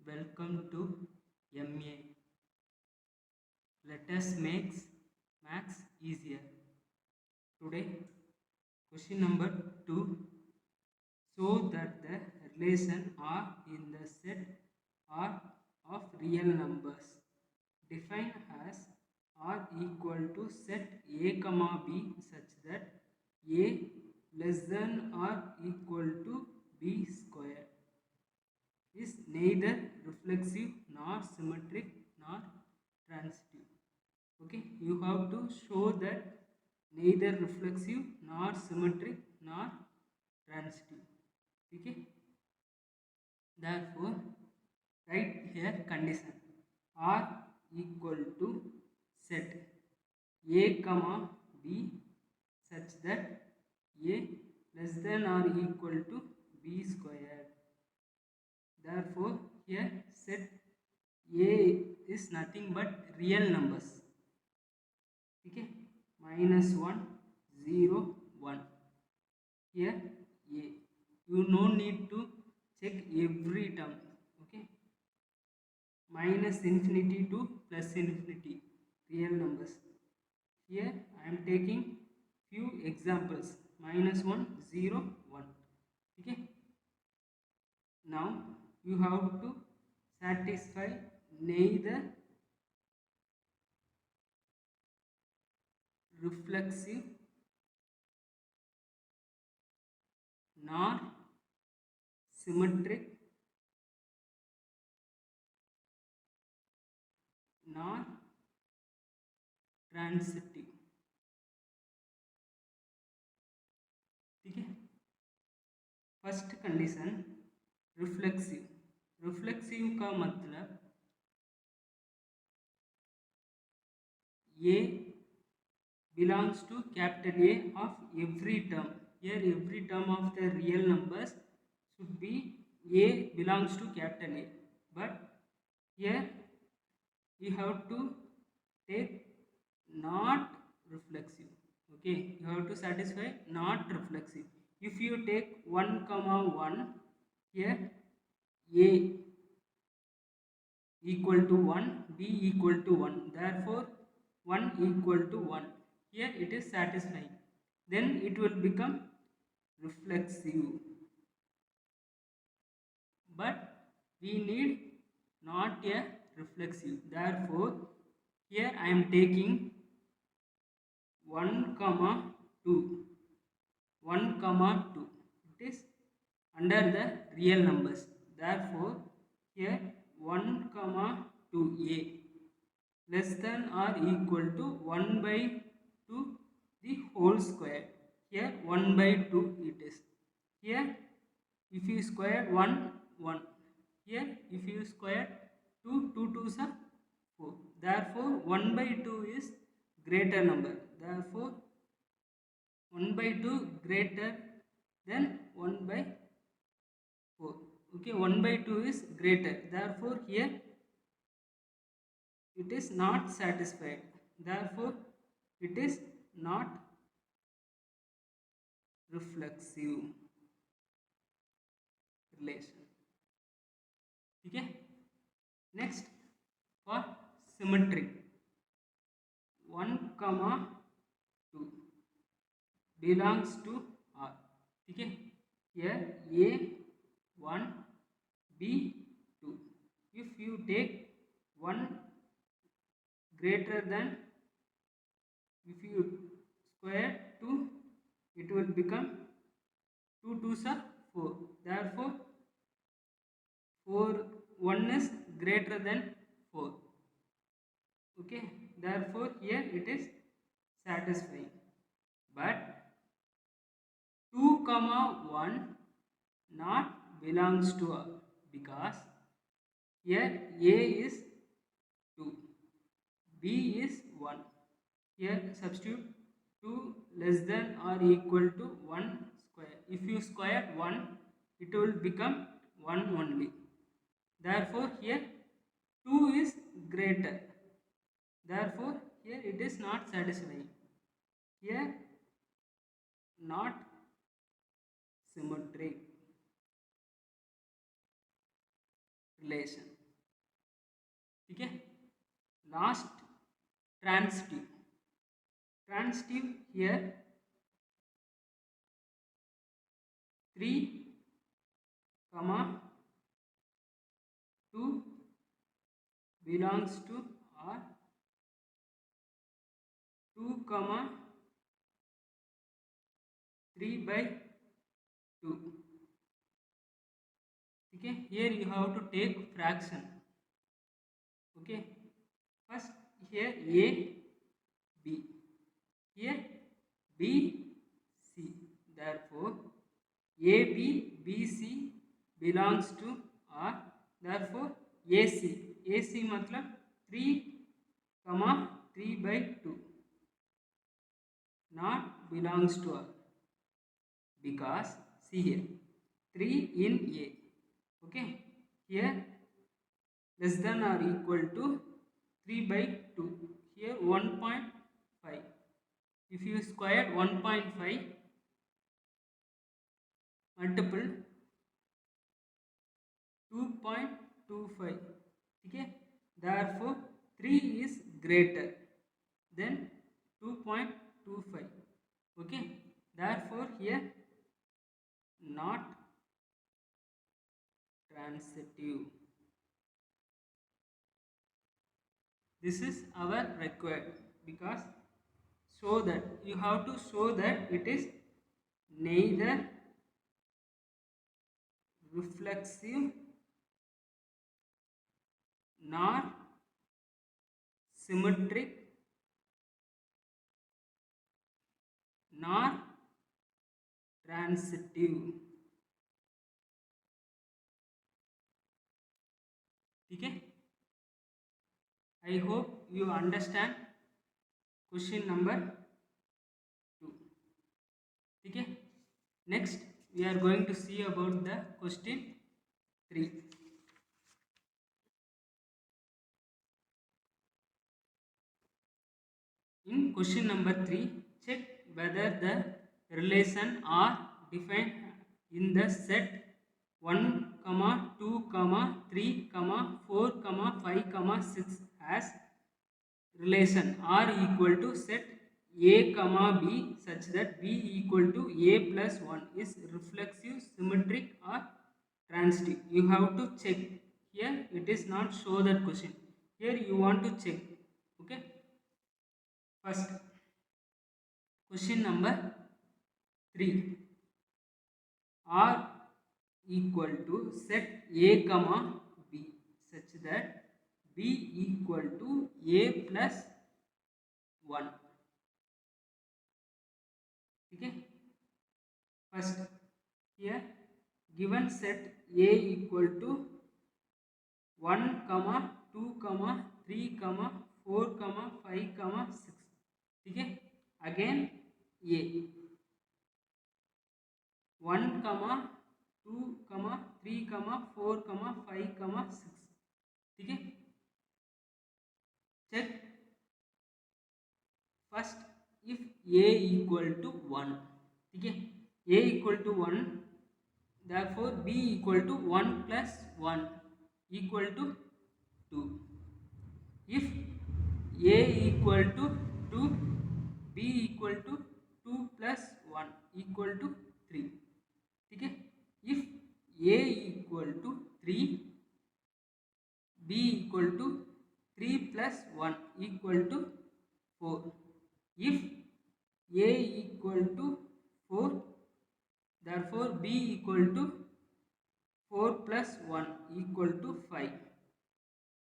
Welcome to MA. Let us make maths easier. Today, question number 2. Show that the relation R in the set R of real numbers defined as R equal to set A comma B such that A less than or equal to B square is neither reflexive nor symmetric nor transitive. Okay, you have to show that neither reflexive nor symmetric nor transitive. Okay, therefore write here condition R equal to set A comma B such that A less than or equal to B square. Therefore here set A is nothing but real numbers. Okay, -1 0 1. Here A, you no need to check every term. Okay, minus infinity to plus infinity real numbers. Here I am taking few examples -1 0 1. Okay, now you have to satisfy neither reflexive nor symmetric nor transitive. ठीक है, first condition reflexive का मतलब A belongs to capital A of every term. Here every term of the real numbers should be A belongs to capital A, but here you have to take not reflexive. Okay, you have to satisfy not reflexive. If you take 1 comma 1, here A equal to 1, B equal to 1, therefore 1 equal to 1, here it is satisfying, then it will become reflexive. But we need not a reflexive, therefore here I am taking 1 comma 2, 1 comma 2, it is under the real numbers, therefore here 1 comma 2A less than or equal to 1 by 2 the whole square. Here 1 by 2 it is. Here if you square 1 1, here if you square 2 2 2s are 4, therefore 1 by 2 is greater number, therefore 1 by 2 greater than 1 by 4. Okay, 1 by 2 is greater, therefore here it is not satisfied, therefore it is not reflexive relation. ठीक है, next for symmetry 1 comma 2 belongs to R. ठीक है, here A 1 B 2, if you take 1 greater than, if you square 2 it will become 2 2s are 4, therefore 4 1 is greater than 4. Okay, therefore here it is satisfying. But 2 comma 1 not belongs to R, because here A is 2, B is 1, here substitute 2 less than or equal to 1 square, if you square 1 it will become 1 only, therefore here 2 is greater, therefore here it is not satisfying, here not symmetric relation. ठीक है. Last, transitive. Transitive here 3, 2 belongs to or 2, 3 by 2. Okay, here you have to take fraction. Okay, first here a b, here b c, therefore ab bc belongs to or, therefore ac मतलब 3, 3 by 2 not belongs to r, because see here 3 in a. Okay, here less than or equal to 3 by 2, here 1.5. If you square 1.5 multiple 2.25. Okay, therefore 3 is greater than 2.25. Okay, therefore here not transitive. This is our required, because show that you have to show that it is neither reflexive nor symmetric nor transitive. Okay, I hope you understand question number 2. Okay, next we are going to see about the question 3. In question number 3, check whether the relation are defined in the set 1, 2, 3, 4, 5, 6 as relation are equal to set a, b such that b equal to a plus 1 is reflexive, symmetric or transitive. You have to check. Here it is not show that question. Here you want to check. Okay. First, question number 3. R equal to set a, b such that b equal to a plus 1. Okay. First, here given set a equal to 1, 2, 3, 4, 5, 6. Okay. Again a 1, 2, 3, 4, 5, 6. Okay. Check first if a equal to 1. Okay, a equal to 1, therefore b equal to 1 plus 1 equal to 2. If a equal to 2, b equal to 2 plus 1 equal to 3. Okay, if a equal to 3, b equal to 3 plus 1 equal to 4. If a equal to 4, therefore b equal to 4 plus 1 equal to 5.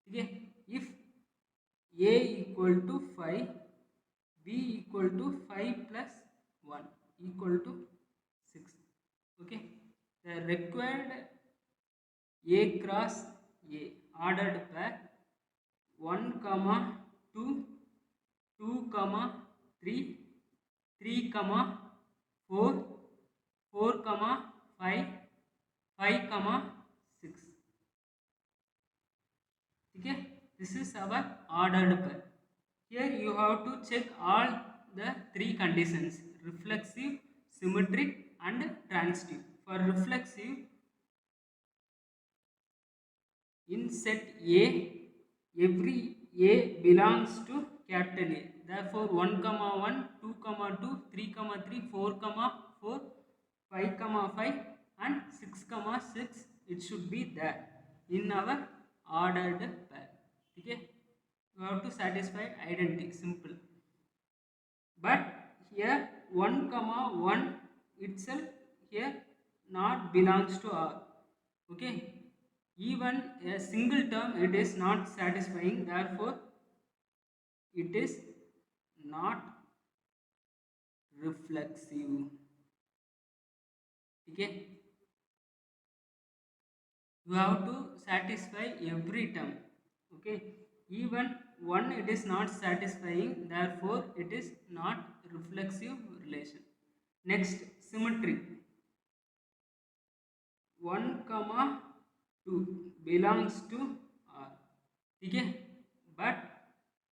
Okay, if a equal to 5, b equal to 5 plus 1 equal to 6. Okay, the required a cross a ordered pair 1, 2, 2, 3, 3, 4, 4, 5, 5, 6. Okay, this is our ordered pair. Here you have to check all the 3 conditions: reflexive, symmetric and transitive. For reflexive, in set A every a belongs to capital A. Therefore 1 comma 1, 2 comma 2, 3 comma 3, 4 comma 4, 5 comma 5 and 6 comma 6 it should be there in our ordered pair. Okay, you have to satisfy identity, simple. But here 1 comma 1 itself here not belongs to R. Okay, even a single term it is not satisfying, therefore it is not reflexive. Okay, you have to satisfy every term. Okay, even one it is not satisfying, therefore it is not reflexive relation. Next, symmetry. 1 comma 2 belongs to R. Okay, but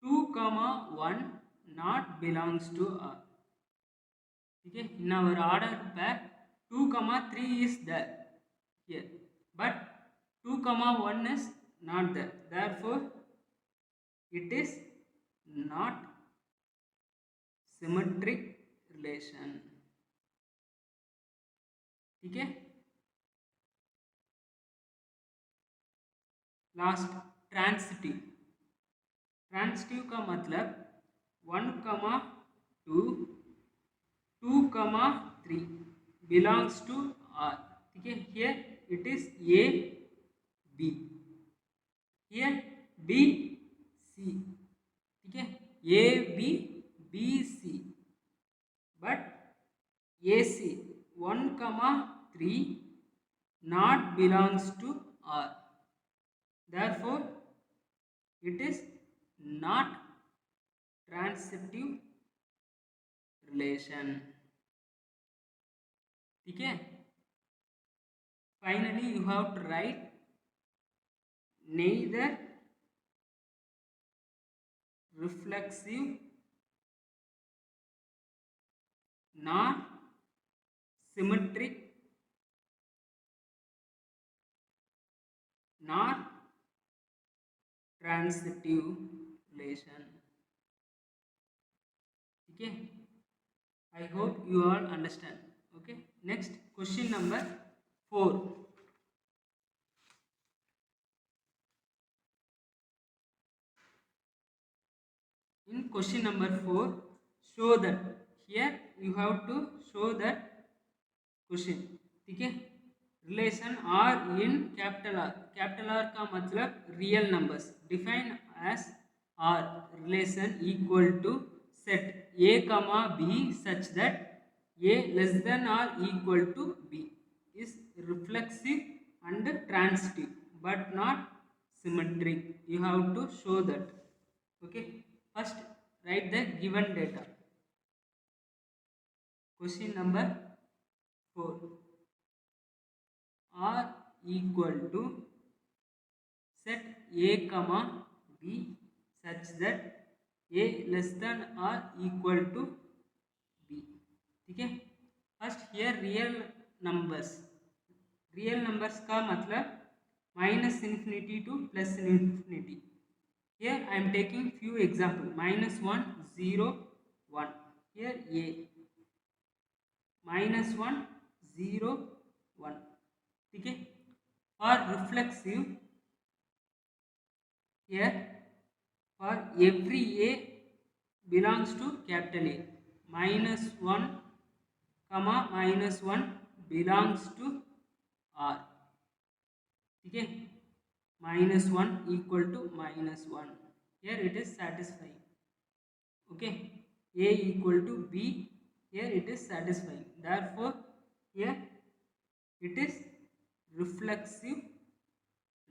2 comma 1 not belongs to R. Okay, in our order pair 2 comma 3 is there here, but 2 comma 1 is not there, therefore it is not symmetric relation. Okay, last transitive. Transitive का मतलब 1 comma 2, 2 comma 3 belongs to R. ठीक है, here it is A B, here B C. ठीक है, A B B C, but AC 1 comma 3 not belongs to R. Therefore it is not transitive relation. ठीक है, finally you have to write neither reflexive nor symmetric nor transitive relation. Okay, I hope you all understand. Okay, next question number 4. In question number 4, show that. Here you have to show that question. ठीक है, relation R in capital R. capital R का मतलब real numbers. Define as R relation equal to set A comma B such that A less than or equal to B is reflexive and transitive but not symmetric. You have to show that. Okay, first write the given data. Question number 4. R equal to set A comma B such that A less than or equal to B. ठीक है, first here real numbers का मतलब minus infinity two plus infinity. Here I am taking few example. -1, 0, 1. Here A. -1, 0, 1. ठीक है, for reflexive here for every A belongs to capital A. -1 comma -1 belongs to R. ठीक है, -1 equal to -1. Here it is satisfying. Okay, A equal to B. Here it is satisfying. Therefore here it is reflexive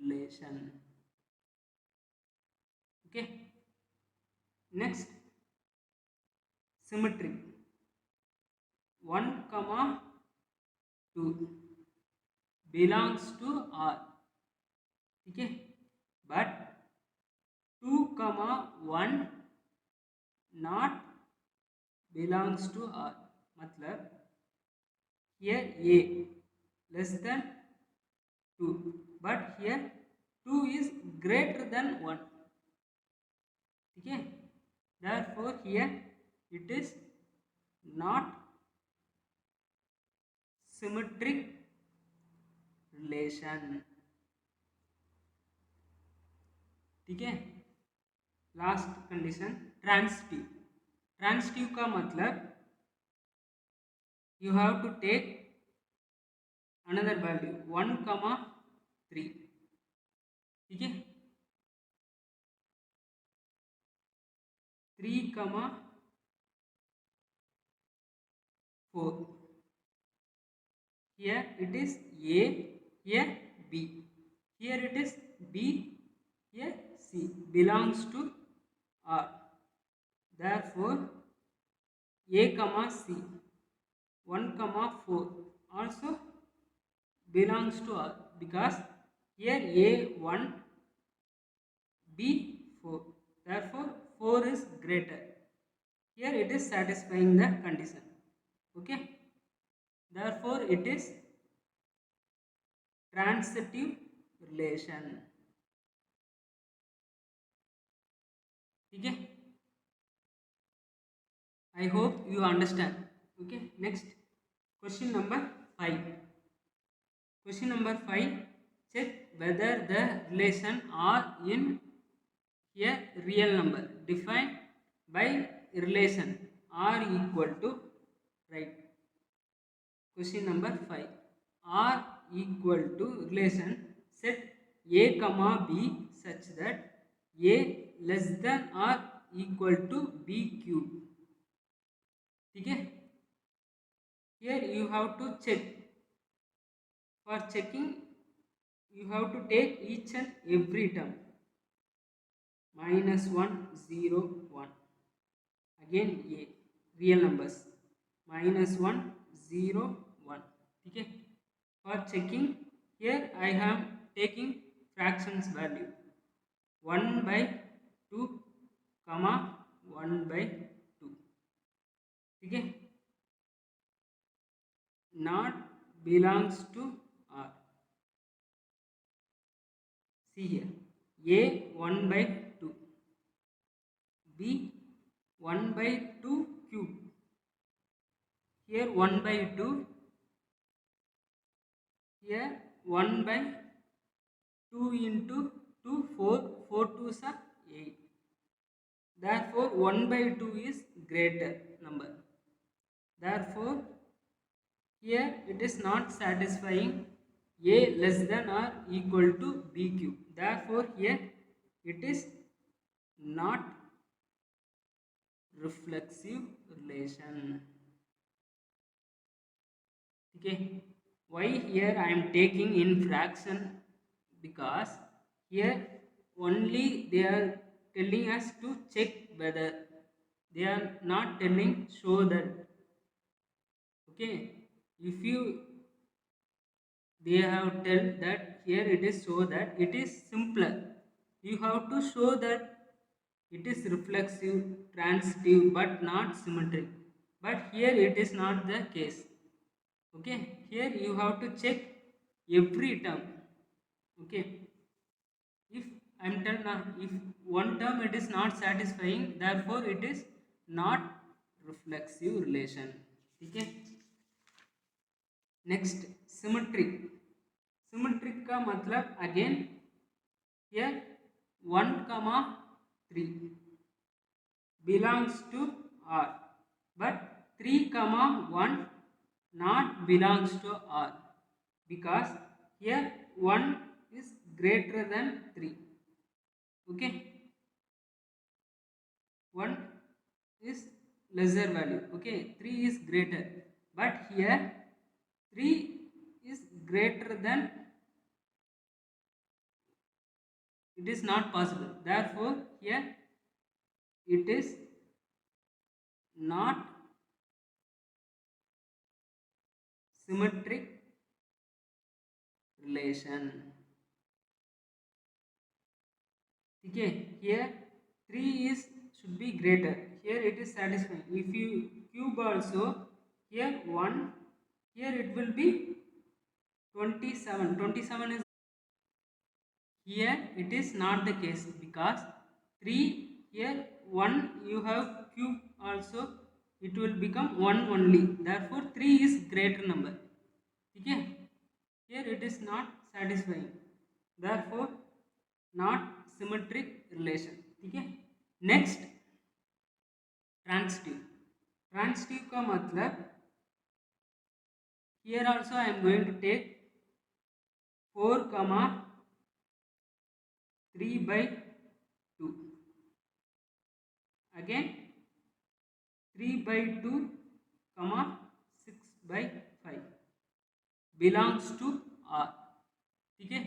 relation. Okay, next symmetry. 1 comma 2 belongs to R. ठीक है, but 2 comma 1 not belongs to R. मतलब here A less than 2, but here 2 is greater than 1. Okay, therefore here it is not symmetric relation. ठीक है, last condition transitive. Transitive का मतलब you have to take another value 1,3. ठीक है, 3,4. Here it is A, here B, here it is B, here C belongs to R. Therefore A comma C 1,4 also belongs to R, because here A 1, B 4. Therefore 4 is greater. Here it is satisfying the condition. Okay, therefore it is transitive relation. ठीक है, I hope you understand. Okay, next question number 5. Question number 5, check whether the relation are in a real number defined by relation are equal to, right? Question number 5, are equal to relation set A comma B such that A less than or equal to B cube. ठीक है, here you have to check. For checking you have to take each and every term. -1, 0, 1. Again A real numbers -1, 0, 1. ठीक है, for checking here I am taking fractions value 1/2 comma 1/2. ठीक है, not belongs to R. See here A 1/2, B 1/2 cube. Here 1/2, here 1/2 into 2, 4, 4 2s are 8. Therefore 1/2 is greater number. Therefore here it is not satisfying A less than or equal to B cube. Therefore here it is not reflexive relation. Okay, why here I am taking in fraction? Because here only they are telling us to check whether, they are not telling show that. Okay, if you they have tell that here it is so that it is simpler, you have to show that it is reflexive, transitive but not symmetric. But here it is not the case. Okay, here you have to check every term. Okay, if I am telling now, if one term it is not satisfying, therefore it is not reflexive relation. ठीक है, next symmetric. Symmetric का मतलब again here 1,3 belongs to R, but 3,1 not belongs to R, because here 1 is greater than 3. Okay, 1 is lesser value. Okay, 3 is greater, but here 3 is greater than, it is not possible. Therefore here it is not symmetric relation. Okay, here 3 is should be greater, here it is satisfying. If you cube also, here 1, here it will be 27. 27 is, here it is not the case, because 3 here 1 you have cube also, it will become 1 only, therefore 3 is greater number. Okay, here it is not satisfying, therefore not symmetric relation. Okay, next transitive. Transitive का मतलब here also I am going to take 4 comma 3 by 2, again 3 by 2 comma 6 by 5 belongs to R. ठीक है,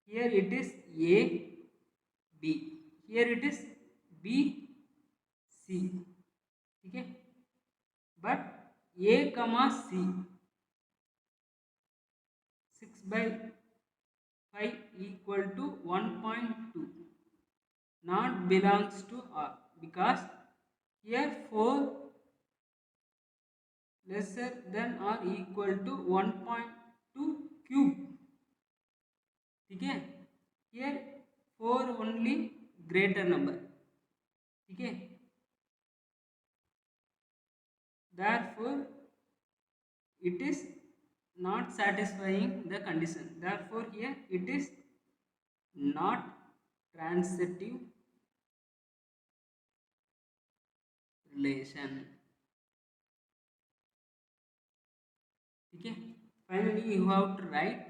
here it is A B, here it is B C. ठीक है, but A comma C 6 by 5 equal to 1.2 not belongs to R, because here 4 lesser than or equal to 1.2 cube. ठीक है, here 4 only greater number. ठीक है, therefore it is not satisfying the condition, therefore here it is not transitive relation. ठीक है, finally you have to write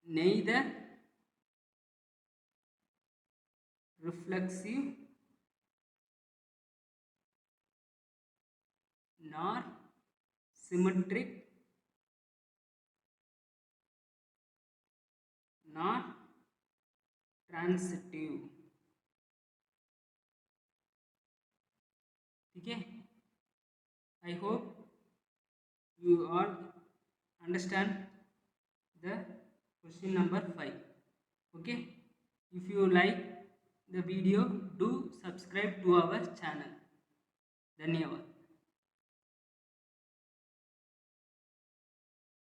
neither reflexive nor symmetric nor transitive. ठीक है, I hope you all understand the question number 5. Okay, if you like the video, do subscribe to our channel. धन्यवाद.